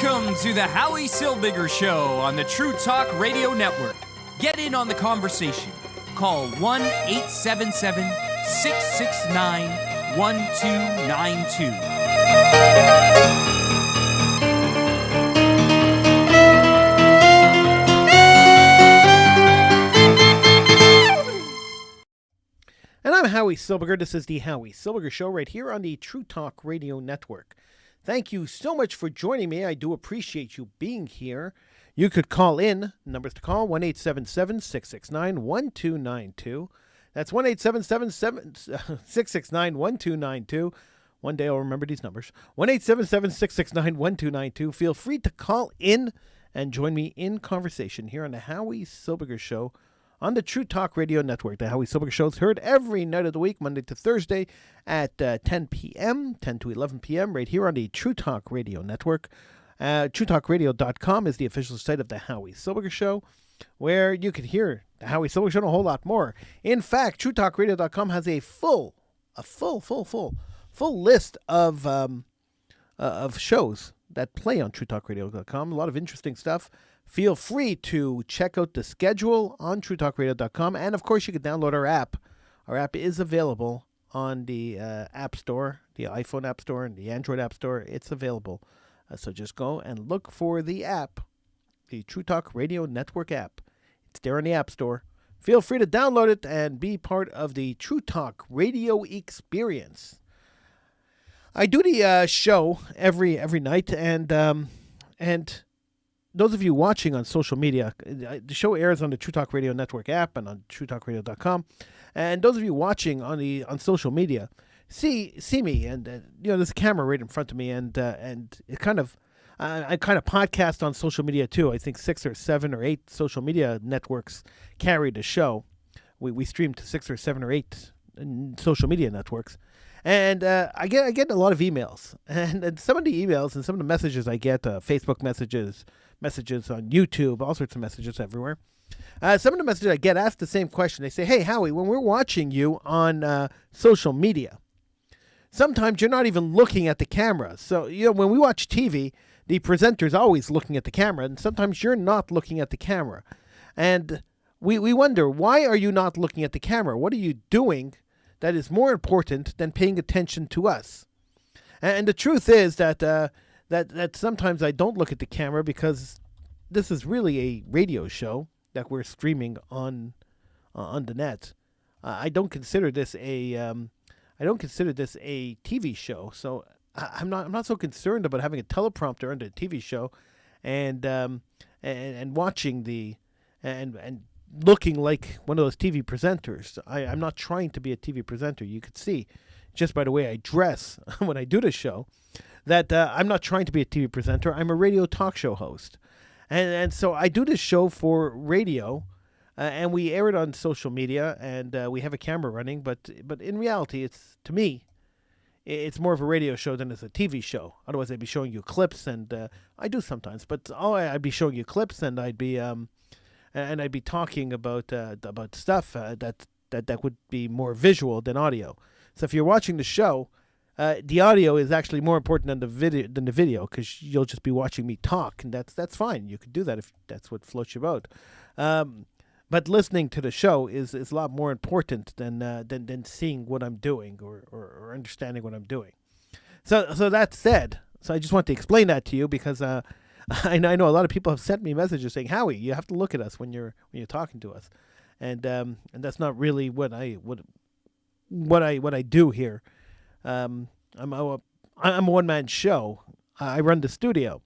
Welcome to the Howie Silbiger Show on the True Talk Radio Network. Get in on the conversation. Call 1-877-669-1292. And I'm Howie Silbiger. This is the Howie Silbiger Show right here on the True Talk Radio Network. Thank you so much for joining me. I do appreciate you being here. You could call in. Numbers to call, 1-877-669-1292. That's 1-877-669-1292. One day I'll remember these numbers. 1-877-669-1292. Feel free to call in and join me in conversation here on the Howie Silbiger Show on the True Talk Radio Network. The Howie Silbiger Show is heard every night of the week, Monday to Thursday at 10 p.m., 10 to 11 p.m., right here on the True Talk Radio Network. TrueTalkRadio.com is the official site of the Howie Silbiger Show, where you can hear the Howie Silbiger Show and a whole lot more. In fact, TrueTalkRadio.com has a full list of shows that play on TrueTalkRadio.com. A lot of interesting stuff. Feel free to check out the schedule on TrueTalkRadio.com. And, of course, you can download our app. Our app is available on the App Store, the iPhone App Store and the Android App Store. It's available. So just go and look for the app, the True Talk Radio Network app. It's there on the App Store. Feel free to download it and be part of the True Talk Radio experience. I do the show every night, and those of you watching on social media, the show airs on the True Talk Radio Network app and on TrueTalkRadio.com. And those of you watching on social media see me, and there's a camera right in front of me, and it kind of I kind of podcast on social media too. I think 6 or 7 or 8 social media networks carry the show. We stream to 6 or 7 or 8 social media networks. And I get a lot of emails, and some of the emails and some of the messages I get, Facebook messages on YouTube, all sorts of messages everywhere. Some of the messages I get ask the same question. They say, "Hey, Howie, when we're watching you on social media, sometimes you're not even looking at the camera. So, when we watch TV, the presenter's always looking at the camera, and sometimes you're not looking at the camera. And we wonder, why are you not looking at the camera? What are you doing that is more important than paying attention to us?" And the truth is that that sometimes I don't look at the camera because this is really a radio show that we're streaming on the net. I don't consider this a TV show. So I'm not so concerned about having a teleprompter under a TV show, and watching and looking like one of those TV presenters. I'm not trying to be a TV presenter. You could see just by the way I dress when I do the show that I'm not trying to be a TV presenter. I'm a radio talk show host. And so I do this show for radio, and we air it on social media, and we have a camera running. But in reality, to me, it's more of a radio show than it's a TV show. Otherwise, I'd be showing you clips, and I do sometimes. But I'd be showing you clips, and I'd be talking about stuff that would be more visual than audio. So if you're watching the show, the audio is actually more important than the video because you'll just be watching me talk, and that's fine. You could do that if that's what floats your boat. But listening to the show is a lot more important than seeing what I'm doing or understanding what I'm doing. So that said, I just want to explain that to you because I know a lot of people have sent me messages saying, "Howie, you have to look at us when you're talking to us," and that's not really what I do here. I'm a one-man show. I run the studio.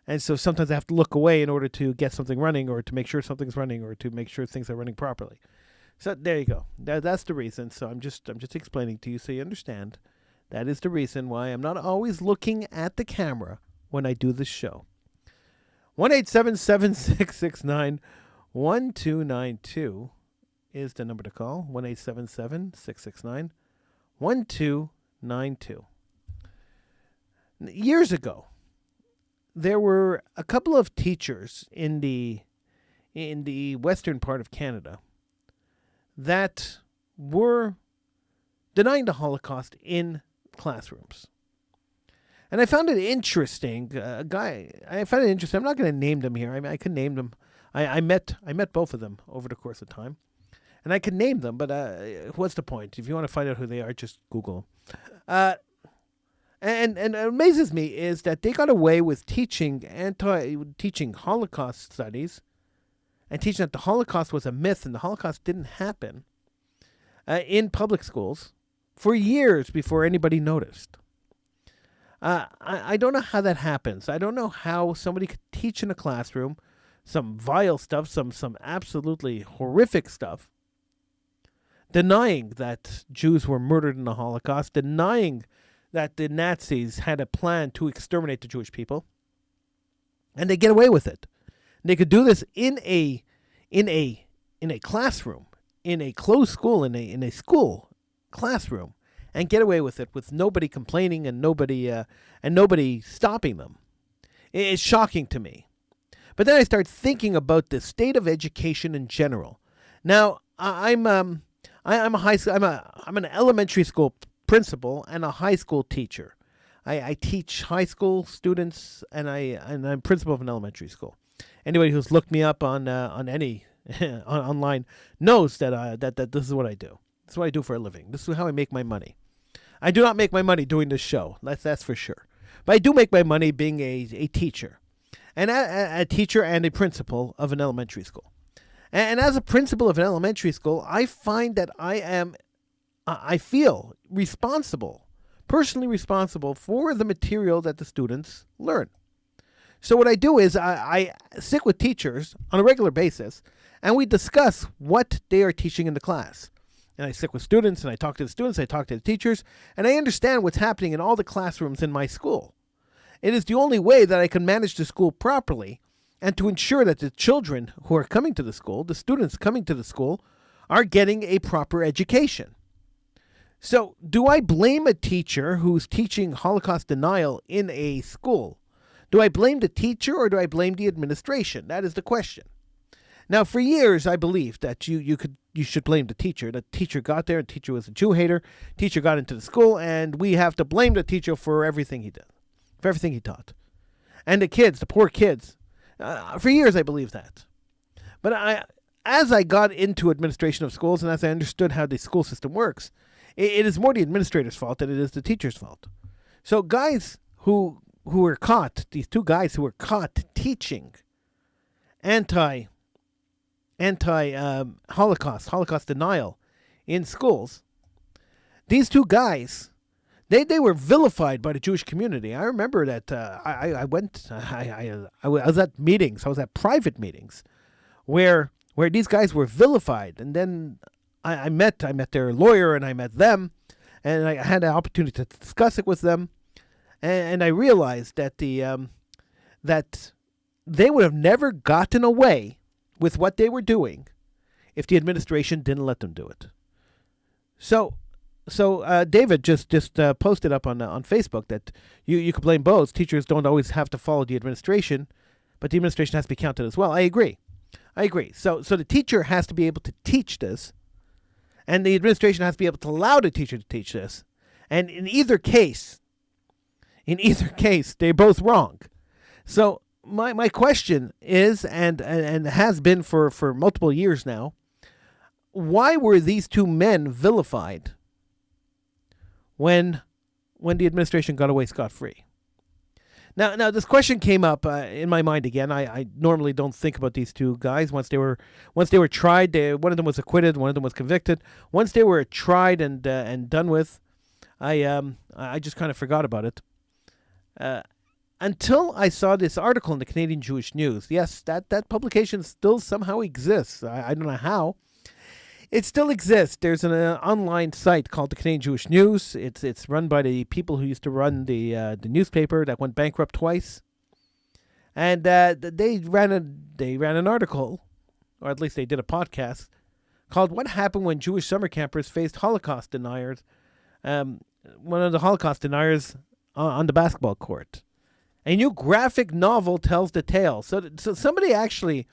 And so sometimes I have to look away in order to get something running or to make sure something's running or to make sure things are running properly. So there you go. That's the reason. So I'm just explaining to you so you understand. That is the reason why I'm not always looking at the camera when I do this show. 1-877-669-1292 is the number to call. 1-877-669-1292. Years ago, there were a couple of teachers in the western part of Canada that were denying the Holocaust in classrooms. And I found it interesting. A guy, I found it interesting. I'm not going to name them here. I mean, I could name them. I met both of them over the course of time, and I could name them. But what's the point? If you want to find out who they are, just Google them. And it amazes me is that they got away with teaching Holocaust studies, and teaching that the Holocaust was a myth and the Holocaust didn't happen in public schools for years before anybody noticed. I don't know how that happens. I don't know how somebody could teach in a classroom some vile stuff, some absolutely horrific stuff, denying that Jews were murdered in the Holocaust, denying that the Nazis had a plan to exterminate the Jewish people, and they get away with it. They could do this in a classroom, in a closed school, in a school classroom, and get away with it with nobody complaining and nobody stopping them. It's shocking to me. But then I start thinking about the state of education in general. Now, I'm an elementary school principal and a high school teacher. I teach high school students, and I'm principal of an elementary school. Anybody who's looked me up on any online knows that this is what I do. This is what I do for a living. This is how I make my money. I do not make my money doing this show. That's for sure. But I do make my money being a teacher, and a teacher and a principal of an elementary school. And as a principal of an elementary school, I find that I feel responsible, personally responsible for the material that the students learn. So what I do is I sit with teachers on a regular basis, and we discuss what they are teaching in the class. And I sit with students, and I talk to the students, I talk to the teachers, and I understand what's happening in all the classrooms in my school. It is the only way that I can manage the school properly and to ensure that the children who are coming to the school, the students coming to the school, are getting a proper education. So, do I blame a teacher who's teaching Holocaust denial in a school? Do I blame the teacher or do I blame the administration? That is the question. Now, for years, I believed that you should blame the teacher. The teacher got there, the teacher was a Jew hater, teacher got into the school, and we have to blame the teacher for everything he did, for everything he taught. And the kids, the poor kids, for years I believed that. But as I got into administration of schools and as I understood how the school system works, it is more the administrator's fault than it is the teacher's fault. So guys who were caught, these two guys who were caught teaching Holocaust denial in schools, these two guys, they were vilified by the Jewish community. I remember that I was at meetings, I was at private meetings where these guys were vilified, and then I met their lawyer, and I met them, and I had an opportunity to discuss it with them, and I realized that that they would have never gotten away with what they were doing if the administration didn't let them do it. So David just posted up on Facebook that you could blame both. Teachers don't always have to follow the administration, but the administration has to be counted as well. I agree. So the teacher has to be able to teach this, and the administration has to be able to allow the teacher to teach this. And in either case, they're both wrong. So my question is, and has been for multiple years now, why were these two men vilified when the administration got away scot-free? Now this question came up in my mind again. I normally don't think about these two guys. Once they were tried, one of them was acquitted, one of them was convicted. Once they were tried and done with, I just kind of forgot about it. Until I saw this article in the Canadian Jewish News. Yes, that publication still somehow exists. I don't know how. It still exists. There's an online site called the Canadian Jewish News. It's run by the people who used to run the newspaper that went bankrupt twice. And they ran an article, or at least they did a podcast, called "What Happened When Jewish Summer Campers Faced Holocaust Deniers." One of the Holocaust deniers on the basketball court. A new graphic novel tells the tale. So somebody actually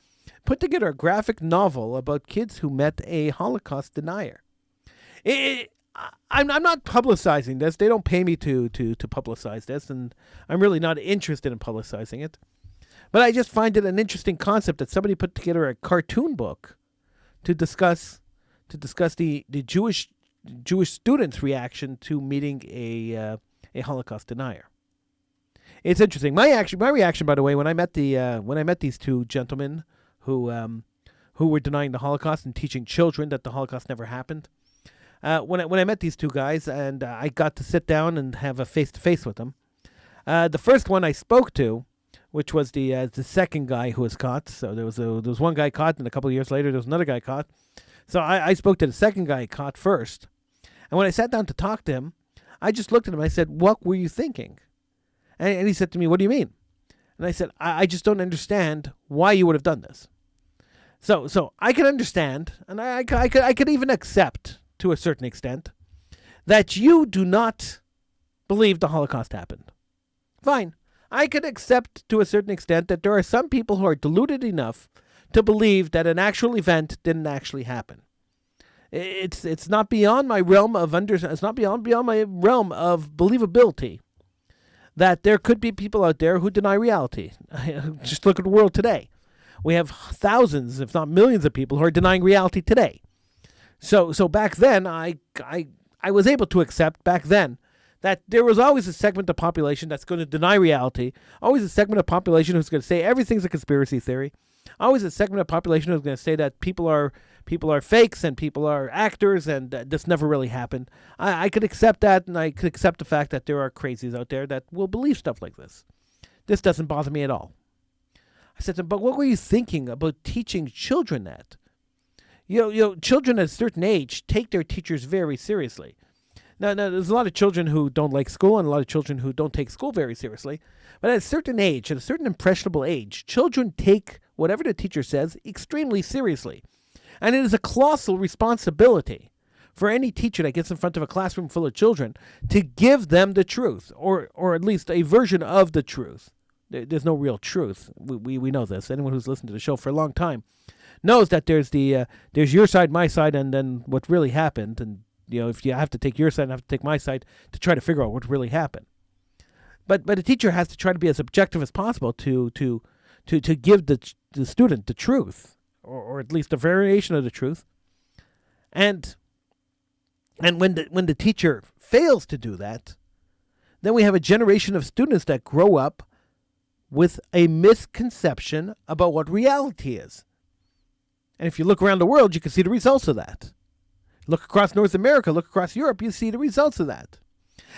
put together a graphic novel about kids who met a Holocaust denier. I'm not publicizing this. They don't pay me to publicize this, and I'm really not interested in publicizing it. But I just find it an interesting concept that somebody put together a cartoon book to discuss the Jewish students' reaction to meeting a Holocaust denier. It's interesting. My reaction, by the way, when I met these two gentlemen who were denying the Holocaust and teaching children that the Holocaust never happened. When I met these two guys and I got to sit down and have a face-to-face with them, the first one I spoke to, which was the second guy who was caught. So there was one guy caught, and a couple of years later there was another guy caught. So I spoke to the second guy caught first, and when I sat down to talk to him, I just looked at him. I said, "What were you thinking?" And he said to me, "What do you mean?" And I said, I just don't understand why you would have done this. So I can understand, and I could even accept to a certain extent that you do not believe the Holocaust happened. Fine. I could accept to a certain extent that there are some people who are deluded enough to believe that an actual event didn't actually happen. It's not beyond my realm of it's not beyond my realm of believability that there could be people out there who deny reality. Just look at the world today. We have thousands, if not millions, of people who are denying reality today. So back then, I was able to accept back then that there was always a segment of population that's going to deny reality, always a segment of population who's going to say everything's a conspiracy theory, always a segment of population who's going to say that people are fakes and people are actors and this never really happened. I could accept that, and I could accept the fact that there are crazies out there that will believe stuff like this. This doesn't bother me at all. I said to him, but what were you thinking about teaching children that? You know, children at a certain age take their teachers very seriously. Now, there's a lot of children who don't like school and a lot of children who don't take school very seriously. But at a certain age, at a certain impressionable age, children take whatever the teacher says extremely seriously. And it is a colossal responsibility for any teacher that gets in front of a classroom full of children to give them the truth, or at least a version of the truth. There's no real truth. We know this. Anyone who's listened to the show for a long time knows that there's your side, my side, and then what really happened. And if you have to take your side, I have to take my side to try to figure out what really happened. But a teacher has to try to be as objective as possible to give the student the truth, or at least a variation of the truth. And when the teacher fails to do that, then we have a generation of students that grow up with a misconception about what reality is. And if you look around the world, you can see the results of that. Look across North America, look across Europe, you see the results of that.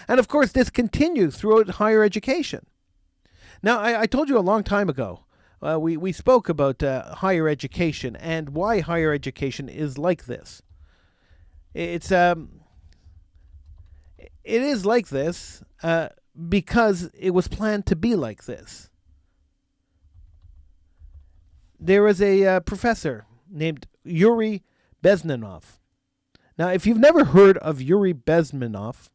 And of course, this continues throughout higher education. Now, I told you a long time ago, we spoke about higher education and why higher education is like this. It is like this because it was planned to be like this. There was a professor named Yuri Bezmenov. Now, if you've never heard of Yuri Bezmenov,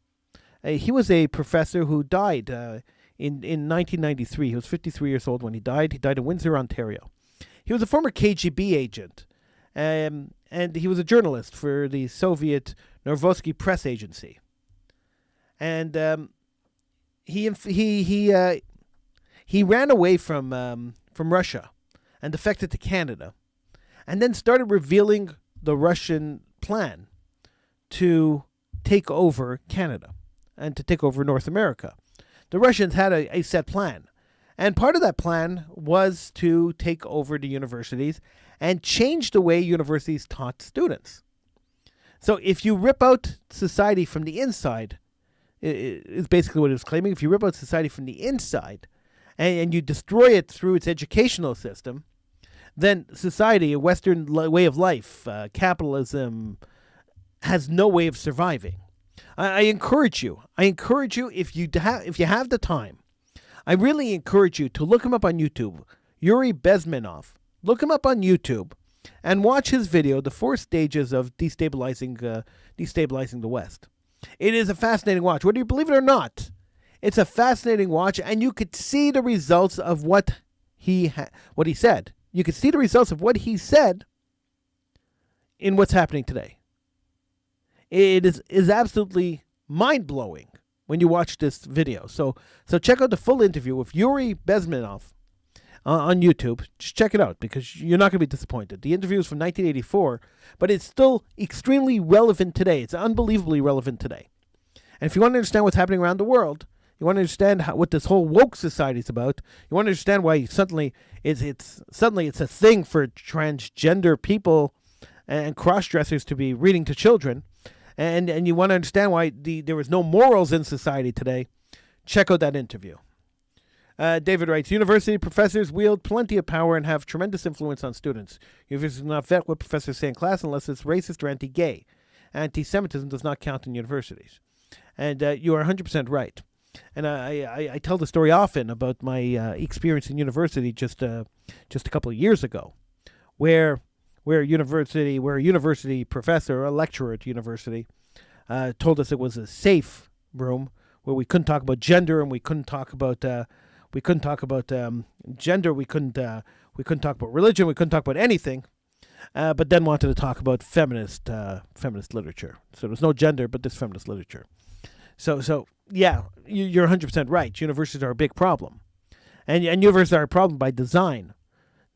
he was a professor who died in 1993. He was 53 years old when he died. He died in Windsor, Ontario. He was a former KGB agent, and he was a journalist for the Soviet Novosti press agency. And he ran away from Russia and defected to Canada, and then started revealing the Russian plan to take over Canada and to take over North America. The Russians had a set plan, and part of that plan was to take over the universities and change the way universities taught students. So if you rip out society from the inside, is basically what it was claiming. If you rip out society from the inside and you destroy it through its educational system, then society, a Western way of life, capitalism, has no way of surviving. I encourage you, if you have the time, I really encourage you to look him up on YouTube, Yuri Bezmenov. Look him up on YouTube and watch his video, The 4 Stages of Destabilizing the West. It is a fascinating watch. Whether you believe it or not, it's a fascinating watch, and you could see the results of what he said. You could see the results of what he said in what's happening today. It is absolutely mind-blowing when you watch this video. So check out the full interview with Yuri Bezmenov on YouTube. Just check it out because you're not going to be disappointed. The interview is from 1984, but it's still extremely relevant today. It's unbelievably relevant today. And if you want to understand what's happening around the world, you want to understand what this whole woke society is about, you want to understand why suddenly it's a thing for transgender people and cross-dressers to be reading to children, and you want to understand why there was no morals in society today, check out that interview. David writes, university professors wield plenty of power and have tremendous influence on students. Universities do not vet what professors say in class unless it's racist or anti-gay. Anti-Semitism does not count in universities. And you are 100% right. And I tell the story often about my experience in university just a couple of years ago, where a university professor, a lecturer at university, told us it was a safe room where we couldn't talk about gender and we couldn't talk about gender, we couldn't talk about religion, we couldn't talk about anything, but then wanted to talk about feminist literature. So there was no gender, but there's feminist literature. So yeah, you're 100% right. Universities are a big problem, and universities are a problem by design.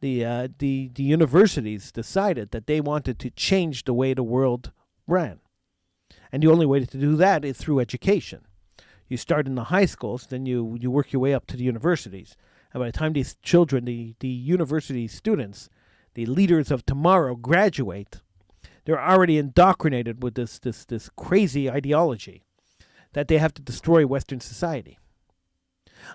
The universities decided that they wanted to change the way the world ran, and the only way to do that is through education. You start in the high schools, then you work your way up to the universities, and by the time these children, the university students, the leaders of tomorrow, graduate, they're already indoctrinated with this crazy ideology that they have to destroy Western society.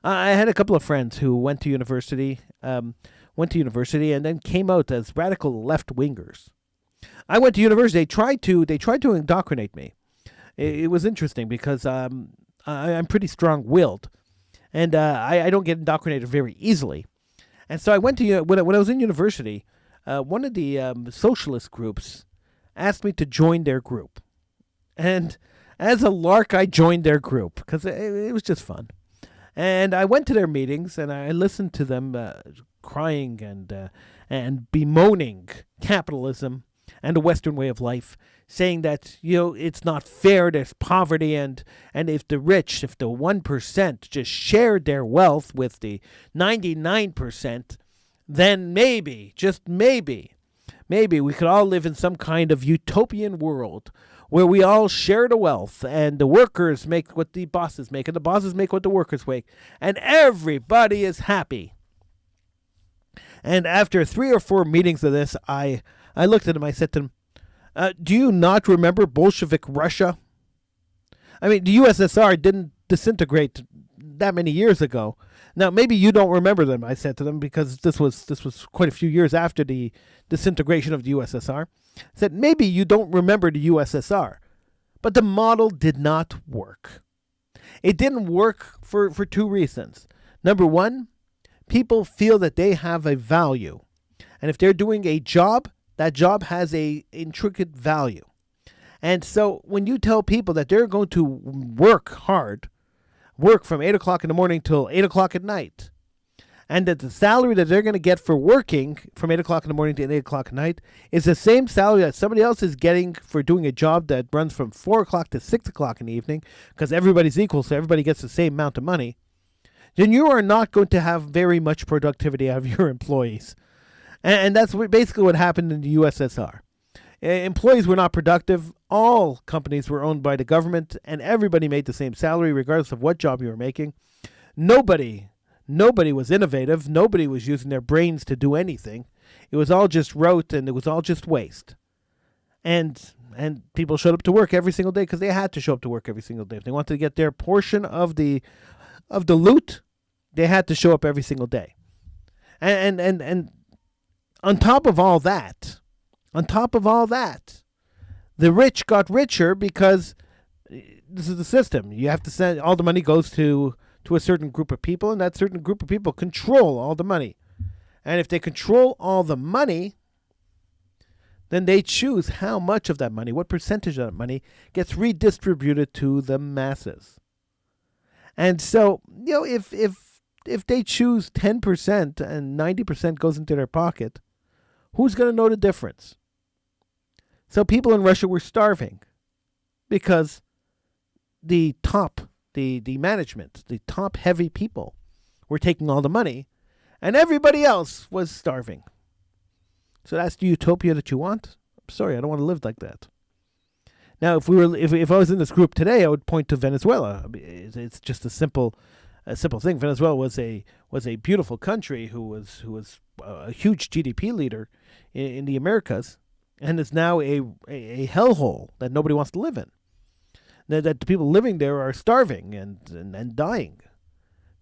I had a couple of friends who went to university and then came out as radical left-wingers. I went to university. They tried to indoctrinate me. It was interesting because I'm pretty strong-willed, and I don't get indoctrinated very easily. And so I went to when I was in university, one of the socialist groups asked me to join their group, and as a lark, I joined their group because it was just fun. And I went to their meetings and I listened to them crying and bemoaning capitalism and the Western way of life, saying that, it's not fair, there's poverty, and if the 1% just shared their wealth with the 99%, then maybe, just maybe we could all live in some kind of utopian world where we all share the wealth and the workers make what the bosses make and the bosses make what the workers make and everybody is happy. And after 3 or 4 meetings of this, I looked at him, I said to him, do you not remember Bolshevik Russia? I mean, the USSR didn't disintegrate that many years ago. Now, maybe you don't remember them, I said to them, because this was quite a few years after the disintegration of the USSR. I said, maybe you don't remember the USSR, but the model did not work. It didn't work for 2 reasons. Number one, people feel that they have a value, and if they're doing a job, that job has a intricate value. And so when you tell people that they're going to work hard, work from 8 o'clock in the morning till 8 o'clock at night, and that the salary that they're going to get for working from 8 o'clock in the morning to 8 o'clock at night is the same salary that somebody else is getting for doing a job that runs from 4 o'clock to 6 o'clock in the evening, because everybody's equal, so everybody gets the same amount of money, then you are not going to have very much productivity out of your employees. And that's basically what happened in the USSR. Employees were not productive. All companies were owned by the government, and everybody made the same salary regardless of what job you were making. Nobody was innovative. Nobody was using their brains to do anything. It was all just rote, and it was all just waste. And people showed up to work every single day because they had to show up to work every single day. If they wanted to get their portion of the loot, they had to show up every single day. And on top of all that, the rich got richer because this is the system. You have to send, all the money goes to a certain group of people, and that certain group of people control all the money. And if they control all the money, then they choose how much of that money, what percentage of that money gets redistributed to the masses. And so, if they choose 10% and 90% goes into their pocket, who's going to know the difference? So people in Russia were starving. because the top, the management, the top heavy people were taking all the money, and everybody else was starving. So that's the utopia that you want? I'm sorry, I don't want to live like that. Now, if I was in this group today, I would point to Venezuela. I mean, it's just a simple thing. Venezuela was a beautiful country who was a huge GDP leader in the Americas, and is now a hellhole that nobody wants to live in. That the people living there are starving and dying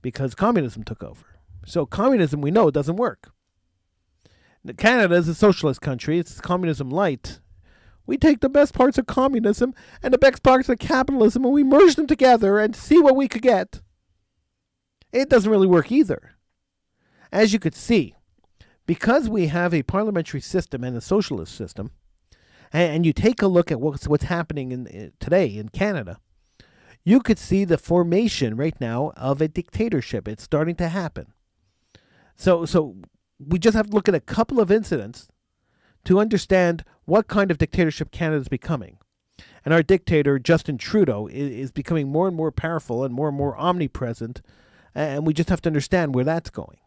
because communism took over. So communism, we know, doesn't work. Canada is a socialist country. It's communism light. We take the best parts of communism and the best parts of capitalism and we merge them together and see what we could get. It doesn't really work either. As you could see, because we have a parliamentary system and a socialist system, and you take a look at what's happening today in Canada, you could see the formation right now of a dictatorship. It's starting to happen. So we just have to look at a couple of incidents to understand what kind of dictatorship Canada is becoming. And our dictator, Justin Trudeau, is becoming more and more powerful and more omnipresent, and we just have to understand where that's going.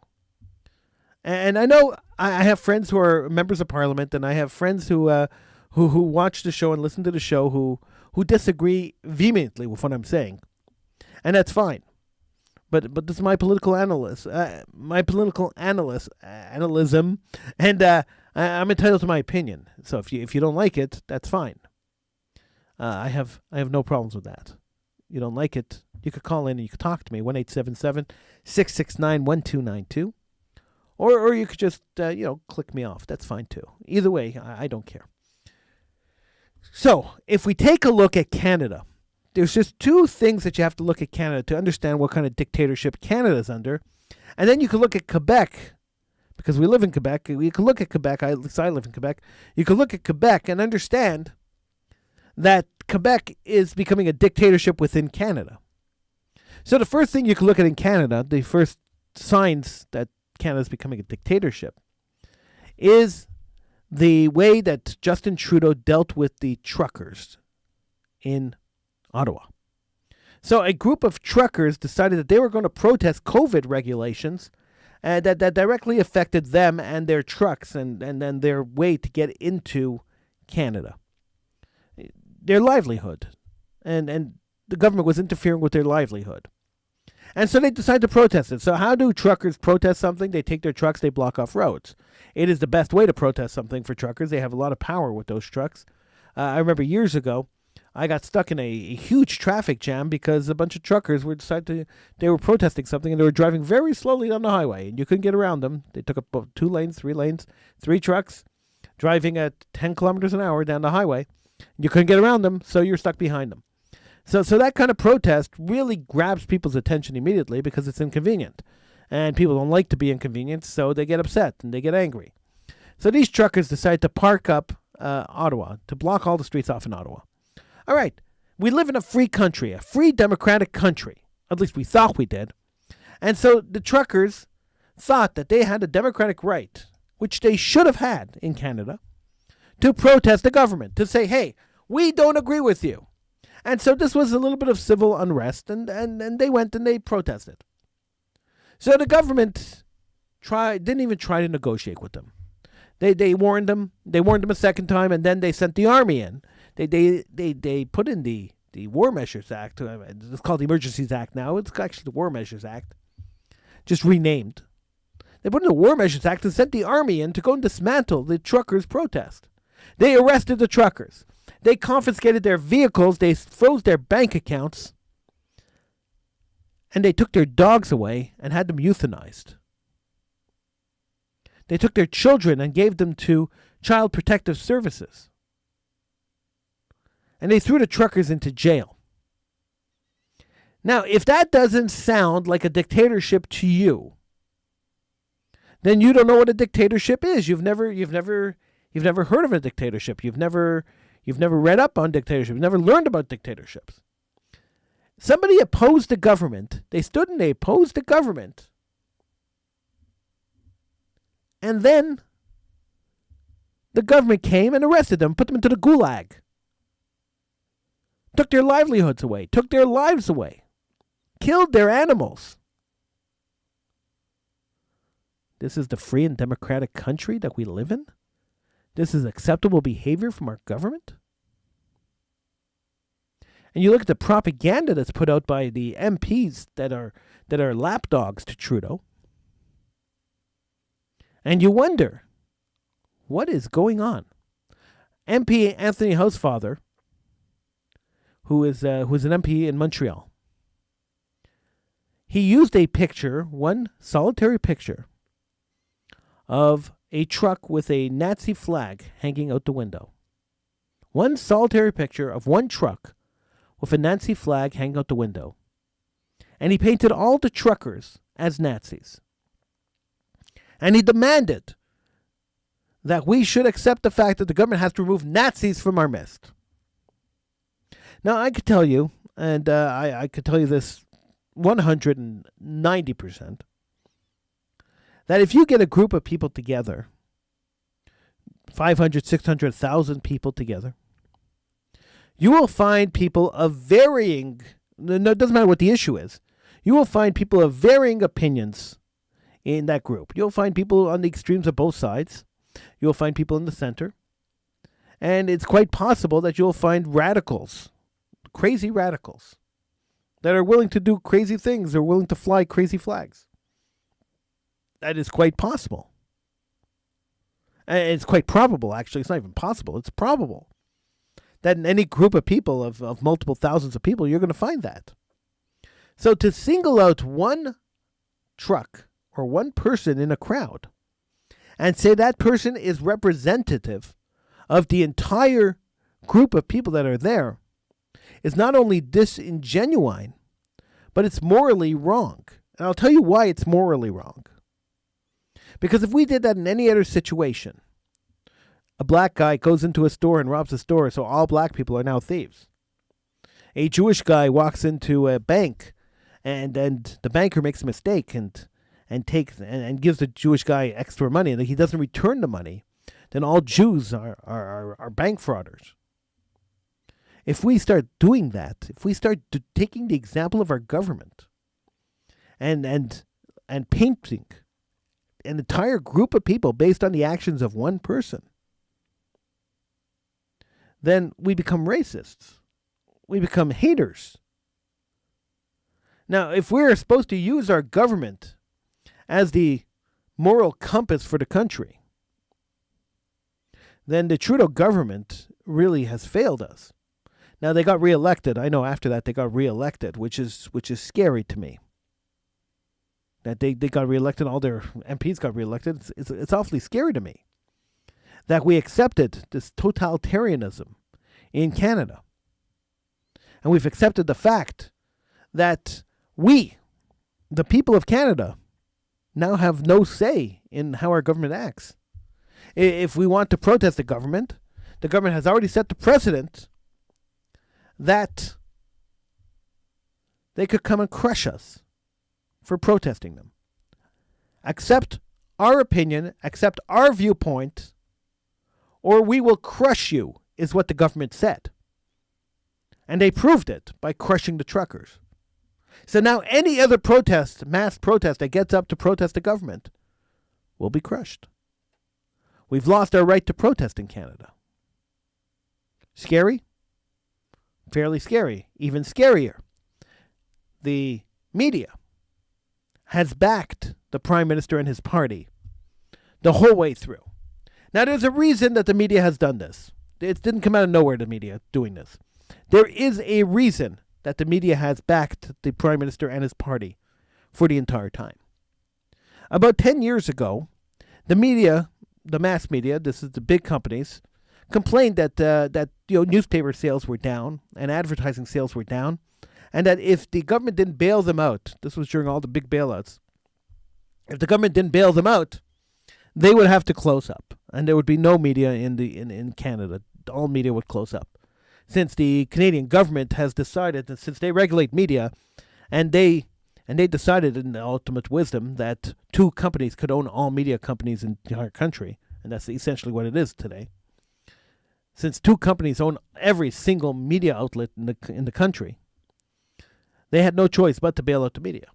And I know I have friends who are members of parliament, and I have friends who watch the show and listen to the show who disagree vehemently with what I'm saying, and that's fine. But this is my political analysis, analysm, and I'm entitled to my opinion. So if you don't like it, that's fine. I have no problems with that. You don't like it, you could call in and you could talk to me 1-877-669-1292, or you could just click me off. That's fine too. Either way, I don't care. So if we take a look at Canada, there's just two things that you have to look at Canada to understand what kind of dictatorship Canada's under. And then you can look at Quebec, because we live in Quebec. You can look at Quebec, at least I live in Quebec. You can look at Quebec and understand that Quebec is becoming a dictatorship within Canada. So the first thing you can look at in Canada, the first signs that Canada is becoming a dictatorship, is the way that Justin Trudeau dealt with the truckers in Ottawa. So a group of truckers decided that they were going to protest COVID regulations that directly affected them and their trucks and their way to get into Canada. Their livelihood. And the government was interfering with their livelihood. And so they decided to protest it. So how do truckers protest something? They take their trucks, they block off roads. It is the best way to protest something for truckers. They have a lot of power with those trucks. I remember years ago, I got stuck in a huge traffic jam because a bunch of truckers they were protesting something and they were driving very slowly down the highway and you couldn't get around them. They took up 2 lanes, 3 lanes, 3 trucks driving at 10 kilometers an hour down the highway. You couldn't get around them, so you're stuck behind them. So that kind of protest really grabs people's attention immediately because it's inconvenient. And people don't like to be inconvenienced, so they get upset and they get angry. So these truckers decide to park up Ottawa, to block all the streets off in Ottawa. All right, we live in a free country, a free democratic country. At least we thought we did. And so the truckers thought that they had a democratic right, which they should have had in Canada, to protest the government, to say, hey, we don't agree with you. And so this was a little bit of civil unrest, and they went and they protested. So the government didn't even try to negotiate with them. They warned them. They warned them a second time, and then they sent the army in. They put in the War Measures Act. It's called the Emergencies Act now. It's actually the War Measures Act, just renamed. They put in the War Measures Act and sent the army in to go and dismantle the truckers' protest. They arrested the truckers. They confiscated their vehicles. They froze their bank accounts. And they took their dogs away and had them euthanized. They took their children and gave them to Child Protective Services. And they threw the truckers into jail. Now, if that doesn't sound like a dictatorship to you, then you don't know what a dictatorship is. You've never heard of a dictatorship. You've never read up on dictatorship. You've never learned about dictatorships. Somebody opposed the government. They stood and they opposed the government. And then the government came and arrested them, put them into the gulag. took their livelihoods away, took their lives away, killed their animals. This is the free and democratic country that we live in? This is acceptable behavior from our government? And you look at the propaganda that's put out by the MPs that are lapdogs to Trudeau, and you wonder, what is going on? MP Anthony Housefather, who's an MP in Montreal, he used a picture, one solitary picture, of a truck with a Nazi flag hanging out the window. One solitary picture of one truck with a Nazi flag hanging out the window. And he painted all the truckers as Nazis. And he demanded that we should accept the fact that the government has to remove Nazis from our midst. Now, I could tell you, and I could tell you this 190%, that if you get a group of people together, 500, 600, 1,000 people together, you will find people of varying, no, it doesn't matter what the issue is, you will find people of varying opinions in that group. You'll find people on the extremes of both sides. You'll find people in the center. And it's quite possible that you'll find radicals, crazy radicals, that are willing to do crazy things or willing to fly crazy flags. That is quite possible. And it's quite probable, actually. It's not even possible. It's probable that in any group of people, of multiple thousands of people, you're going to find that. So to single out one truck or one person in a crowd and say that person is representative of the entire group of people that are there is not only disingenuine, but it's morally wrong. And I'll tell you why it's morally wrong. Because if we did that in any other situation, a black guy goes into a store and robs a store, so all black people are now thieves. A Jewish guy walks into a bank and the banker makes a mistake and gives the Jewish guy extra money, and he doesn't return the money, then all Jews are bank frauders. If we start doing that, if we start taking the example of our government and painting an entire group of people based on the actions of one person, then we become racists. We become haters. Now, if we're supposed to use our government as the moral compass for the country, then the Trudeau government really has failed us. Now, they got reelected. I know after that they got reelected, which is scary to me. That they got reelected, all their MPs got reelected. It's awfully scary to me that we accepted this totalitarianism in Canada. And we've accepted the fact that we, the people of Canada, now have no say in how our government acts. If we want to protest the government has already set the precedent that they could come and crush us for protesting them. Accept our opinion, accept our viewpoint, or we will crush you, is what the government said. And they proved it by crushing the truckers. So now any other protest, mass protest that gets up to protest the government will be crushed. We've lost our right to protest in Canada. Scary? Fairly scary. Even scarier. The media has backed the Prime Minister and his party the whole way through. Now, there's a reason that the media has done this. It didn't come out of nowhere, the media doing this. There is a reason that the media has backed the Prime Minister and his party for the entire time. About 10 years ago, the media, the mass media, this is the big companies, complained that newspaper sales were down and advertising sales were down, and that if the government didn't bail them out, this was during all the big bailouts, if the government didn't bail them out, they would have to close up, and there would be no media in Canada. All media would close up. Since the Canadian government has decided that since they regulate media, and they decided in the ultimate wisdom that two companies could own all media companies in our country, and that's essentially what it is today. since two companies own every single media outlet in the country, they had no choice but to bail out the media.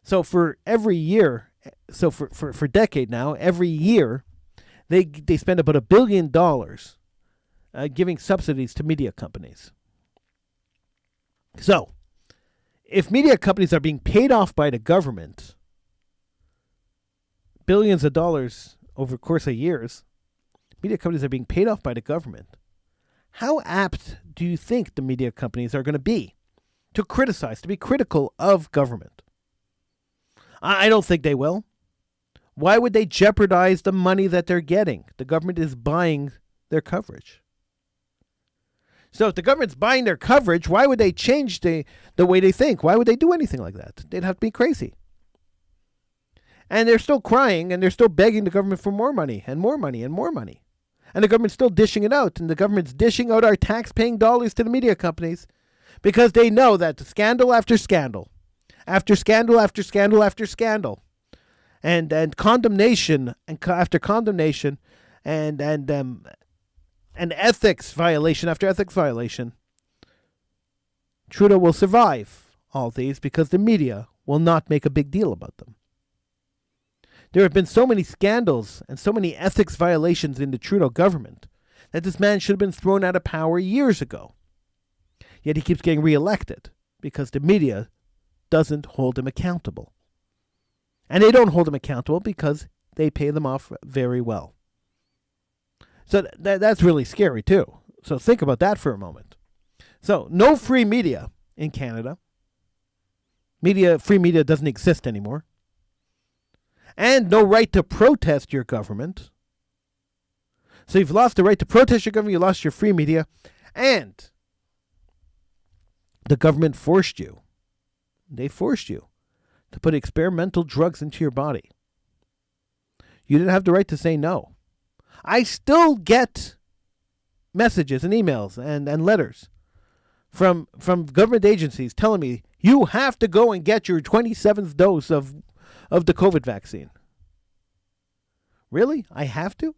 So for every year, for a decade now, every year, they spend about $1 billion giving subsidies to media companies. So, if media companies are being paid off by the government, billions of dollars over the course of years, media companies are being paid off by the government, how apt do you think the media companies are going to be to criticize, to be critical of government? I don't think they will. Why would they jeopardize the money that they're getting? The government is buying their coverage. So if the government's buying their coverage, why would they change the way they think? Why would they do anything like that? They'd have to be crazy. And they're still crying, and they're still begging the government for more money and more money and more money. And the government's still dishing it out, and the government's dishing out our tax-paying dollars to the media companies because they know that scandal after scandal, after scandal after scandal after scandal, and condemnation after condemnation, and ethics violation after ethics violation, Trudeau will survive all these because the media will not make a big deal about them. There have been so many scandals and so many ethics violations in the Trudeau government that this man should have been thrown out of power years ago. Yet he keeps getting reelected because the media doesn't hold him accountable. And they don't hold him accountable because they pay them off very well. So that's really scary too. So think about that for a moment. So no free media in Canada. Free media doesn't exist anymore. And no right to protest your government. So you've lost the right to protest your government, you lost your free media, and the government forced you. They forced you to put experimental drugs into your body. You didn't have the right to say no. I still get messages and emails and letters from government agencies telling me you have to go and get your 27th dose of the COVID vaccine. Really? I have to?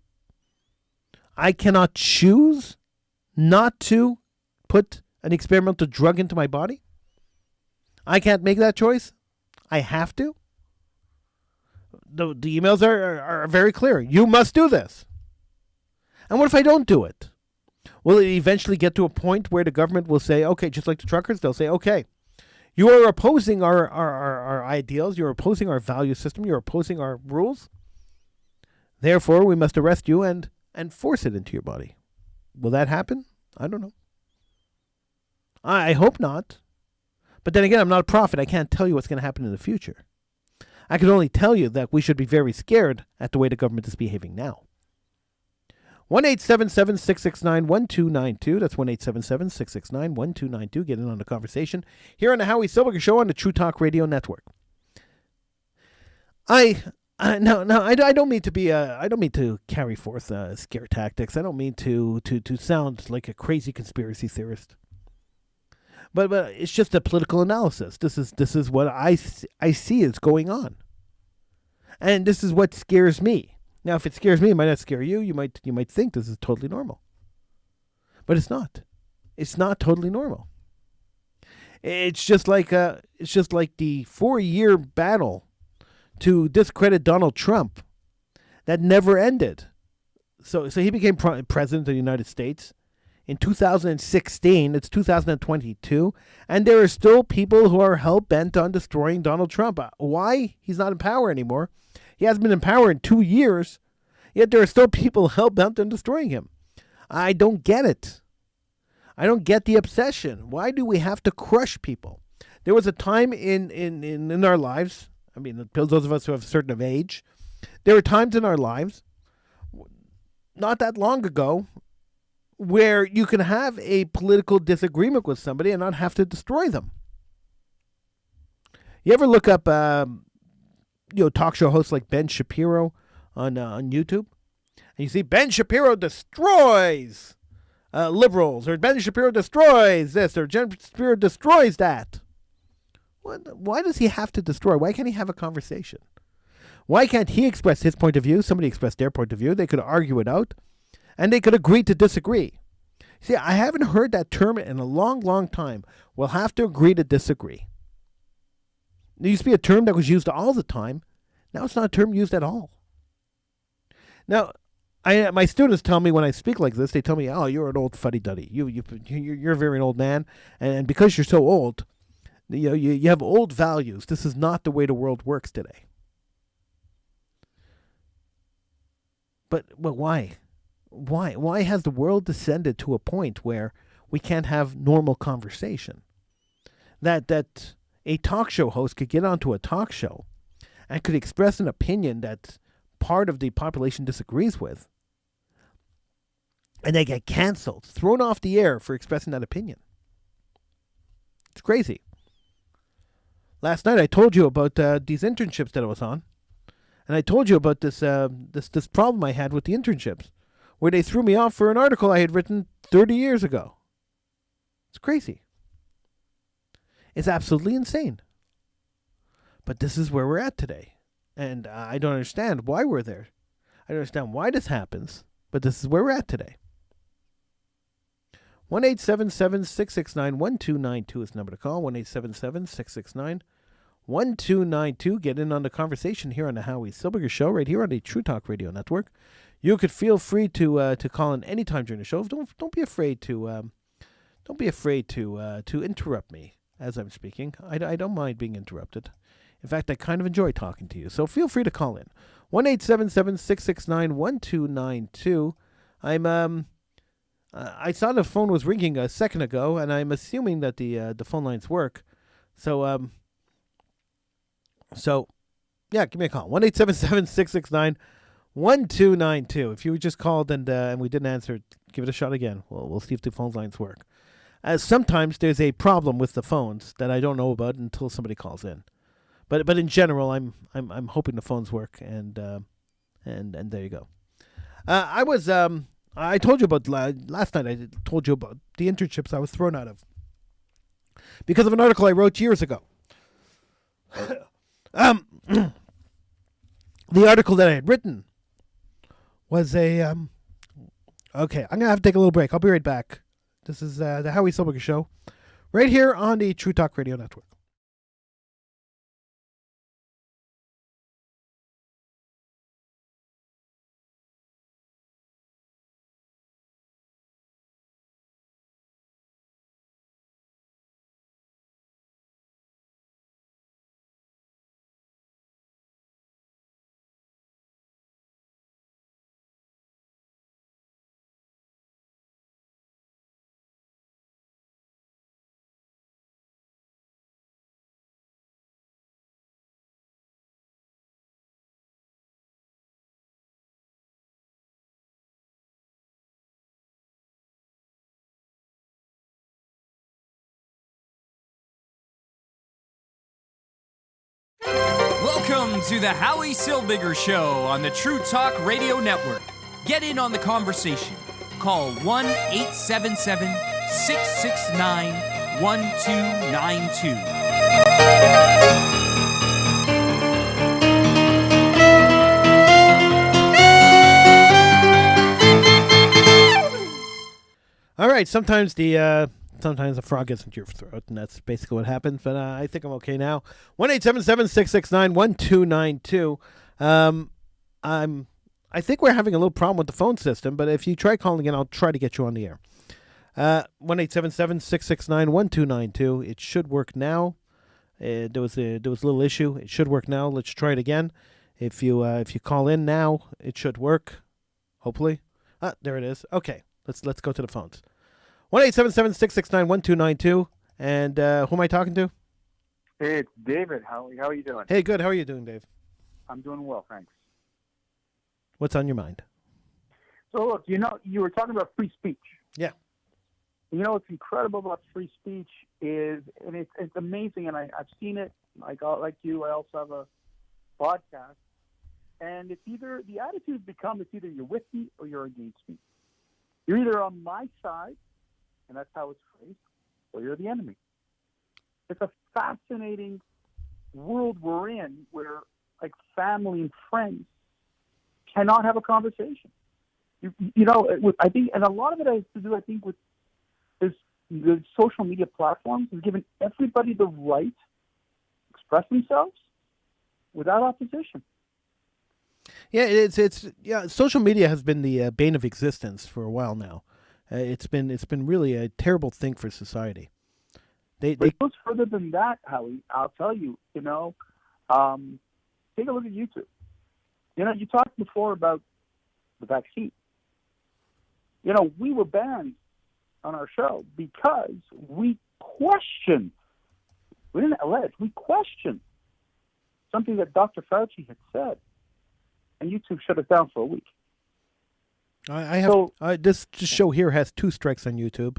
I cannot choose not to put an experimental drug into my body? I can't make that choice? I have to? The emails are very clear. You must do this. And what if I don't do it? Will it eventually get to a point where the government will say, okay, just like the truckers, they'll say, okay, you are opposing our ideals, you're opposing our value system, you're opposing our rules. Therefore, we must arrest you and force it into your body. Will that happen? I don't know. I hope not. But then again, I'm not a prophet. I can't tell you what's going to happen in the future. I can only tell you that we should be very scared at the way the government is behaving now. 1-877-669-1292. That's 1-877-669-1292. Get in on the conversation here on the Howie Silbiger Show on the True Talk Radio Network. I don't mean to be I don't mean to carry forth scare tactics. I don't mean to sound like a crazy conspiracy theorist. But it's just a political analysis. This is what I see is going on, and this is what scares me. Now, if it scares me, it might not scare you. You might think this is totally normal, but it's not. It's not totally normal. It's just like the 4-year battle to discredit Donald Trump that never ended. So he became president of the United States in 2016. It's 2022, and there are still people who are hell-bent on destroying Donald Trump. Why? He's not in power anymore. He hasn't been in power in 2 years, yet there are still people hell-bent on destroying him. I don't get it. I don't get the obsession. Why do we have to crush people? There was a time in our lives, I mean, those of us who have a certain age, there were times in our lives, not that long ago, where you can have a political disagreement with somebody and not have to destroy them. You ever look up, talk show hosts like Ben Shapiro on YouTube, and you see Ben Shapiro destroys liberals, or Ben Shapiro destroys this, or Ben Shapiro destroys that. Why does he have to destroy? Why can't he have a conversation? Why can't he express his point of view? Somebody express their point of view. They could argue it out. and they could agree to disagree. See, I haven't heard that term in a long, long time. We'll have to agree to disagree. There used to be a term that was used all the time. Now it's not a term used at all. Now, my students tell me when I speak like this, they tell me, "Oh, you're an old fuddy-duddy. You're a very old man, and because you're so old, you have old values. This is not the way the world works today." But why? Why has the world descended to a point where we can't have normal conversation? That a talk show host could get onto a talk show and could express an opinion that part of the population disagrees with, and they get canceled, thrown off the air for expressing that opinion. It's crazy. Last night I told you about these internships that I was on, and I told you about this problem I had with the internships, where they threw me off for an article I had written 30 years ago. It's crazy. It's absolutely insane. But this is where we're at today. And I don't understand why we're there. I don't understand why this happens, but this is where we're at today. 1-877-669-1292 is the number to call. 1-877-669-1292. Get in on the conversation here on the Howie Silbiger Show, right here on the True Talk Radio Network. You could feel free to call in anytime during the show. Don't be afraid to interrupt me as I'm speaking. I don't mind being interrupted. In fact, I kind of enjoy talking to you. So feel free to call in. 1-877-669-1292. I saw the phone was ringing a second ago, and I'm assuming that the phone lines work. So yeah, give me a call. 1-877-669-1292. If you just called and we didn't answer, give it a shot again. We'll see if the phone lines work. Sometimes there's a problem with the phones that I don't know about until somebody calls in. But in general, I'm hoping the phones work, and there you go. I told you about last night. I told you about the internships I was thrown out of because of an article I wrote years ago. The article that I had written was a okay. I'm gonna have to take a little break. I'll be right back. This is the Howie Silbiger Show, right here on the True Talk Radio Network. Welcome to the Howie Silbiger Show on the True Talk Radio Network. Get in on the conversation. Call 1-877-669-1292. All right, sometimes the frog gets into your throat, and that's basically what happens. But I think I'm okay now. 1-877-669-1292. I think we're having a little problem with the phone system, but if you try calling again, I'll try to get you on the air. 1-877-669-1292. It should work now. There was a little issue. It should work now. Let's try it again. If you call in now, it should work. Hopefully. There it is. Okay. Let's go to the phones. 1-877-669-1292. And who am I talking to? Hey, it's David. How are you doing? Hey, good. How are you doing, Dave? I'm doing well, thanks. What's on your mind? So look, you were talking about free speech. Yeah. What's incredible about free speech is, and it's amazing, and I've seen it. Like you, I also have a podcast, and it's either the attitude's become it's either you're with me or you're against me. You're either on my side, and that's how it's phrased, or you're the enemy. It's a fascinating world we're in, where like family and friends cannot have a conversation. I think, and a lot of it has to do, I think, with this, the social media platforms has given everybody the right to express themselves without opposition. Yeah, it's social media has been the bane of existence for a while now. It's been really a terrible thing for society. But it goes further than that, Howie. I'll tell you. Take a look at YouTube. You talked before about the vaccine. We were banned on our show because we questioned. We didn't allege. We questioned something that Dr. Fauci had said, and YouTube shut us down for a week. This show here has 2 strikes on YouTube.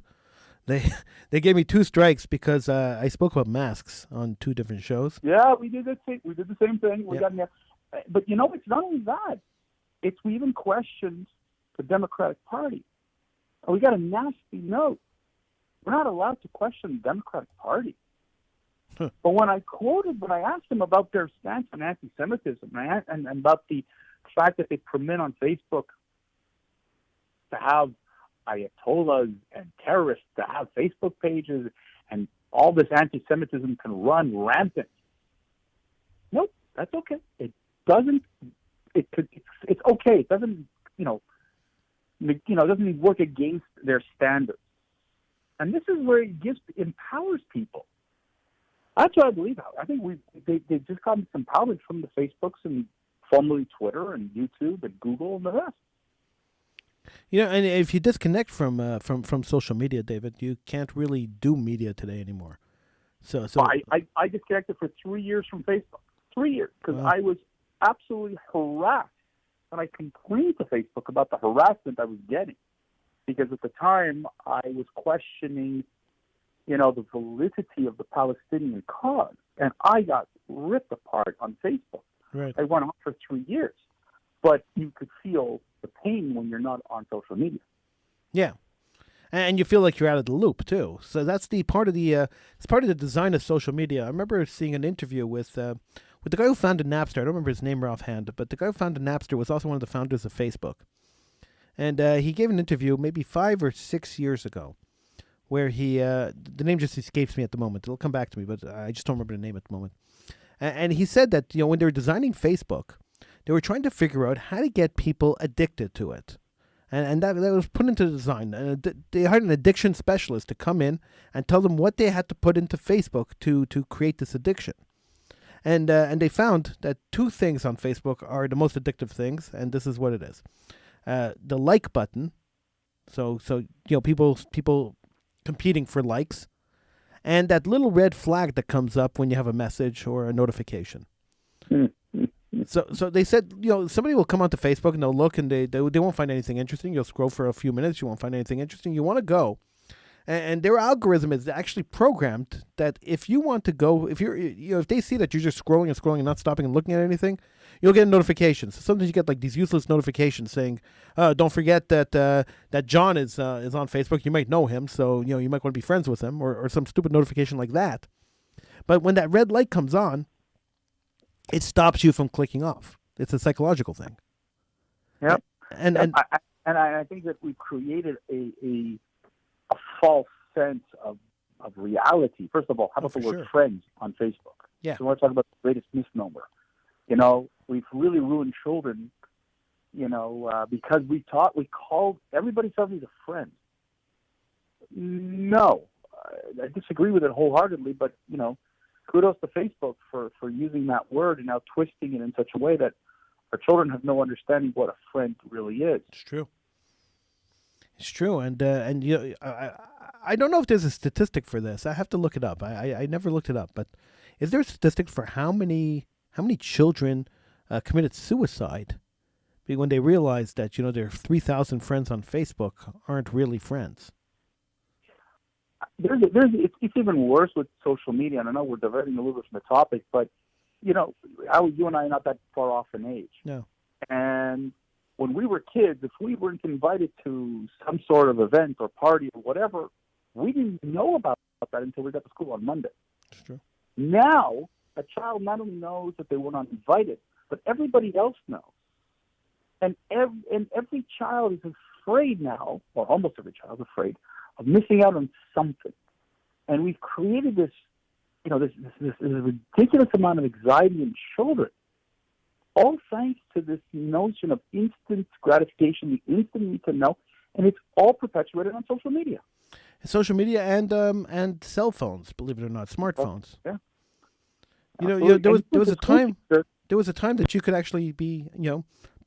They gave me 2 strikes because I spoke about masks on 2 different shows. Yeah, we did the same thing. We Yep. got, but it's not only that. It's we even questioned the Democratic Party. And we got a nasty note. We're not allowed to question the Democratic Party. Huh. But when I asked them about their stance on anti-Semitism and about the fact that they permit on Facebook to have Ayatollahs and terrorists to have Facebook pages and all this anti-Semitism can run rampant. Nope, that's okay. It doesn't. It's okay. It doesn't. It doesn't work against their standards. And this is where it empowers people. That's what I believe. I think they just got some empowerment from the Facebooks and formerly Twitter and YouTube and Google and the rest. And if you disconnect from social media, David, you can't really do media today anymore. So I disconnected for 3 years from Facebook. 3 years, because I was absolutely harassed, and I complained to Facebook about the harassment I was getting, because at the time I was questioning, the validity of the Palestinian cause, and I got ripped apart on Facebook. Right. I went on for 3 years, but you could feel the pain when you're not on social media. Yeah, and you feel like you're out of the loop too. So that's the part of it's part of the design of social media. I remember seeing an interview with the guy who founded Napster. I don't remember his name offhand, but the guy who founded Napster was also one of the founders of Facebook. And he gave an interview maybe 5 or 6 years ago, where he the name just escapes me at the moment. It'll come back to me, but I just don't remember the name at the moment. And he said that when they were designing Facebook, they were trying to figure out how to get people addicted to it. And that was put into the design. And they hired an addiction specialist to come in and tell them what they had to put into Facebook to create this addiction. And they found that 2 things on Facebook are the most addictive things, and this is what it is. The like button, so people competing for likes, and that little red flag that comes up when you have a message or a notification. So they said, somebody will come onto Facebook and they'll look and they won't find anything interesting. You'll scroll for a few minutes, you won't find anything interesting. You want to go, and their algorithm is actually programmed that if you want to go, if they see that you're just scrolling and not stopping and looking at anything, you'll get notifications. So sometimes you get like these useless notifications saying, "Don't forget that John is on Facebook. You might know him, so you might want to be friends with him," or some stupid notification like that. But when that red light comes on, it stops you from clicking off. It's a psychological thing. Yep. And I think that we've created a false sense of reality. First of all, how about the word friends on Facebook? Yeah. So I want to talk about the greatest misnomer. We've really ruined children, because we called everybody suddenly a friend. No, I disagree with it wholeheartedly, but, kudos to Facebook for using that word and now twisting it in such a way that our children have no understanding what a friend really is. It's true. It's true, and I don't know if there's a statistic for this. I have to look it up. I never looked it up, but is there a statistic for how many children committed suicide when they realized that their 3,000 friends on Facebook aren't really friends? It's even worse with social media, and I know we're diverting a little bit from the topic, but you and I are not that far off in age. No. And when we were kids, if we weren't invited to some sort of event or party or whatever, we didn't know about that until we got to school on Monday. That's true. Now, a child not only knows that they were not invited, but everybody else knows. And every child is afraid now, or almost every child is afraid of missing out on something. And we've created this, this ridiculous amount of anxiety in children, all thanks to this notion of instant gratification, the instant need to know, and it's all perpetuated on social media. Social media and cell phones, believe it or not, smartphones. Yeah. There was a time that you could actually be,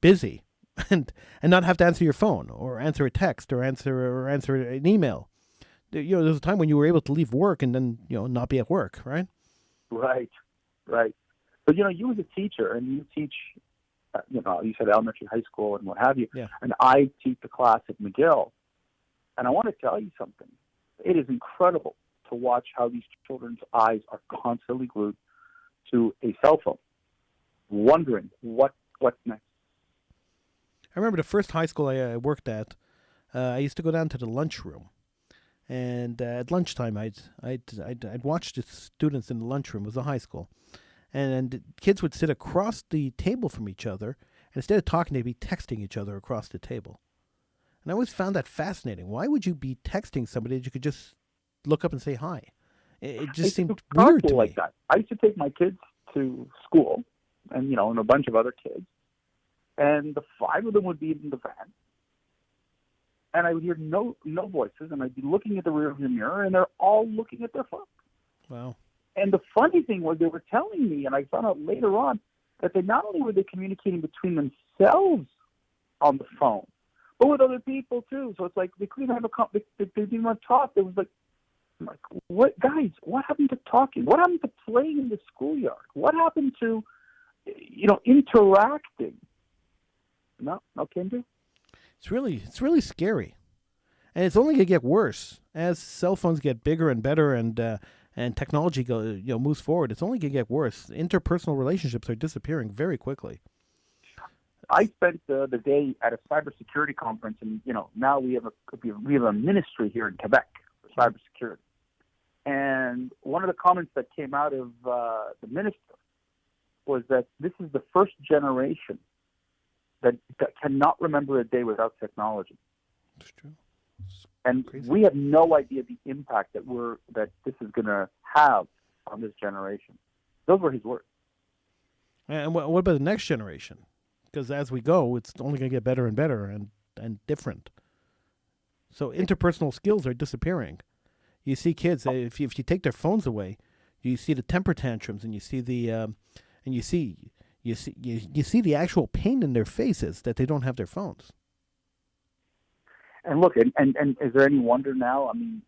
busy and not have to answer your phone or answer a text or answer an email. There was a time when you were able to leave work and then, not be at work, right? Right. But, you as a teacher, and you teach, you said elementary, high school, and what have you, yeah. And I teach the class at McGill, and I want to tell you something. It is incredible to watch how these children's eyes are constantly glued to a cell phone, wondering what's next. I remember the first high school I worked at. I used to go down to the lunchroom, and at lunchtime, I'd watch the students in the lunchroom. It was a high school, and the kids would sit across the table from each other, and instead of talking, they'd be texting each other across the table. And I always found that fascinating. Why would you be texting somebody that you could just look up and say hi? It just seemed weird to me. Like that. I used to take my kids to school, and and a bunch of other kids, and the 5 of them would be in the van, and I would hear no voices, and I'd be looking at the rearview mirror, and they're all looking at their phone. Wow. And the funny thing was, they were telling me, and I found out later on, that they not only were they communicating between themselves on the phone, but with other people too. So it's like they couldn't have they didn't want to talk. It was like, I'm like, what, guys? What happened to talking? What happened to playing in the schoolyard? What happened to, interacting? No, can do. It's really scary, and it's only gonna get worse as cell phones get bigger and better, and technology moves forward. It's only gonna get worse. Interpersonal relationships are disappearing very quickly. I spent the day at a cybersecurity conference, and now we have a ministry here in Quebec for cybersecurity. And one of the comments that came out of the minister was that this is the first generation that cannot remember a day without technology. That's true. And crazy. We have no idea the impact that this is going to have on this generation. Those were his words. And what about the next generation? Because as we go, it's only going to get better and better and different. So interpersonal skills are disappearing. You see kids, if you take their phones away, you see the temper tantrums, and you see you see the actual pain in their faces that they don't have their phones. And look, and is there any wonder now? I mean,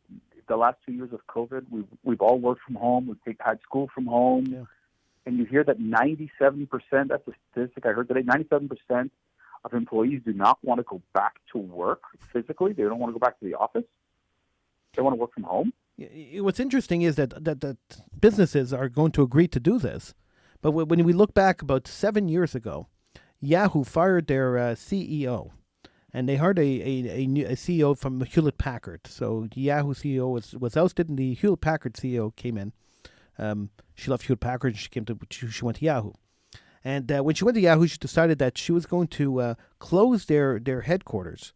the last 2 years of COVID, we've all worked from home. We've had school from home. Yeah. And you hear that 97%, that's a statistic I heard today, 97% of employees do not want to go back to work physically. They don't want to go back to the office. They want to work from home. What's interesting is that businesses are going to agree to do this. But when we look back about 7 years ago, Yahoo fired their CEO. And they hired a CEO from Hewlett Packard. So the Yahoo CEO was ousted, and the Hewlett Packard CEO came in. She left Hewlett Packard, and she went to Yahoo. And when she went to Yahoo, she decided that she was going to close their headquarters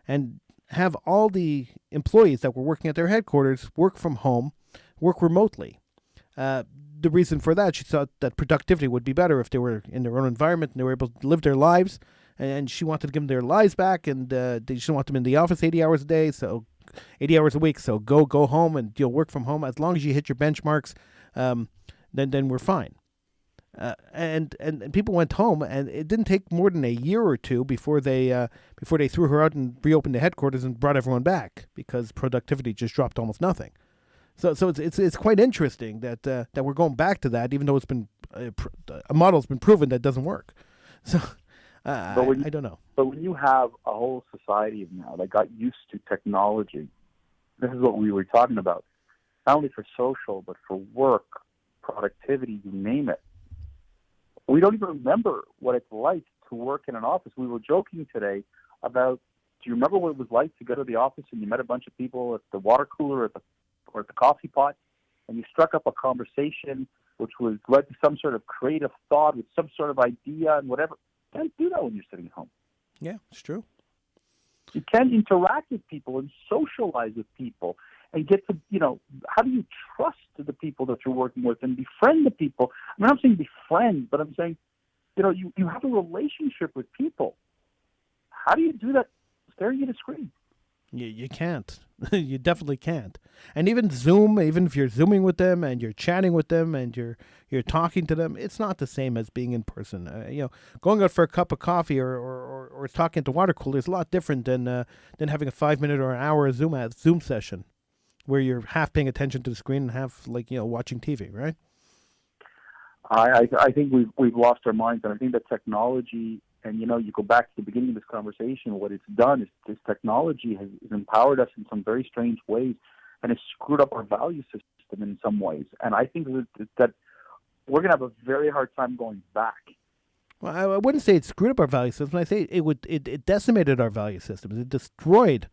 and have all the employees that were working at their headquarters work from home, work remotely. The reason for that, she thought that productivity would be better if they were in their own environment and they were able to live their lives. And she wanted to give them their lives back, and she didn't want them in the office 80 hours a day, so 80 hours a week. So go home, and you'll work from home as long as you hit your benchmarks. Then we're fine. And people went home, and it didn't take more than a year or two before they threw her out and reopened the headquarters and brought everyone back, because productivity just dropped almost nothing. So it's quite interesting that we're going back to that, even though it's been a model's been proven that doesn't work. So. I don't know. But when you have a whole society now that got used to technology, this is what we were talking about, not only for social, but for work, productivity, you name it. We don't even remember what it's like to work in an office. We were joking today about, do you remember what it was like to go to the office and you met a bunch of people at the water cooler or at the coffee pot, and you struck up a conversation which was led to some sort of creative thought with some sort of idea and whatever? You can't do that when you're sitting at home. Yeah, it's true. You can't interact with people and socialize with people and get to, how do you trust the people that you're working with and befriend the people? I mean, I'm saying befriend, but I'm saying, you have a relationship with people. How do you do that staring at a screen? You can't. You definitely can't. And even Zoom, even if you're Zooming with them and you're chatting with them and you're talking to them, it's not the same as being in person. Going out for a cup of coffee or talking to water cooler is a lot different than having a 5-minute or an hour Zoom session where you're half paying attention to the screen and half watching TV, right? I think we've lost our minds, and I think that technology. And, you go back to the beginning of this conversation, what it's done is this technology has empowered us in some very strange ways and has screwed up our value system in some ways. And I think that we're going to have a very hard time going back. Well, I wouldn't say it screwed up our value system. I say it decimated our value systems. It destroyed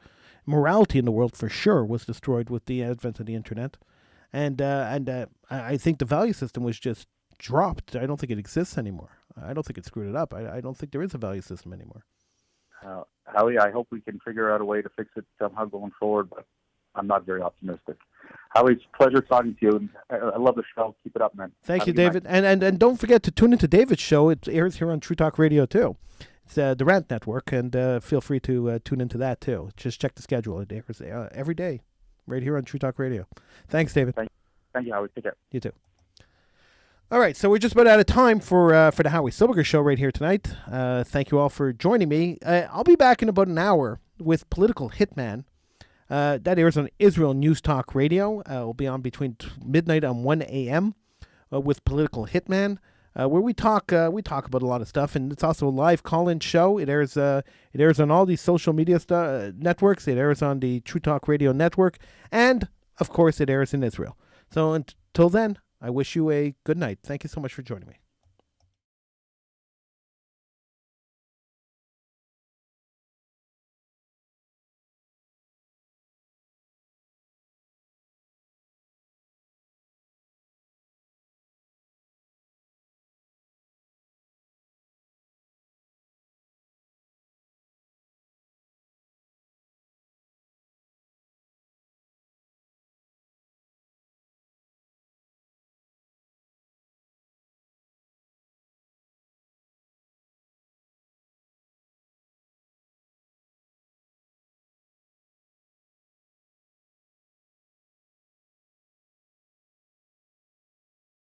morality in the world, for sure, was destroyed with the advent of the internet. And I think the value system was just dropped. I don't think it exists anymore. I don't think it screwed it up. I don't think there is a value system anymore. Howie, I hope we can figure out a way to fix it somehow going forward, but I'm not very optimistic. Howie, it's a pleasure talking to you. I love the show. Keep it up, man. Thank you, David. And don't forget to tune into David's show. It airs here on True Talk Radio, too. It's the Rant Network, and feel free to tune into that, too. Just check the schedule. It airs every day right here on True Talk Radio. Thanks, David. Thank you, Howie. Take care. You too. All right, so we're just about out of time for the Howie Silbiger Show right here tonight. Thank you all for joining me. I'll be back in about an hour with Political Hitman. That airs on Israel News Talk Radio. We'll be on between midnight and 1 a.m. With Political Hitman, where we talk about a lot of stuff, and it's also a live call-in show. It airs on all these social media networks. It airs on the True Talk Radio network, and of course, it airs in Israel. So until then, I wish you a good night. Thank you so much for joining me.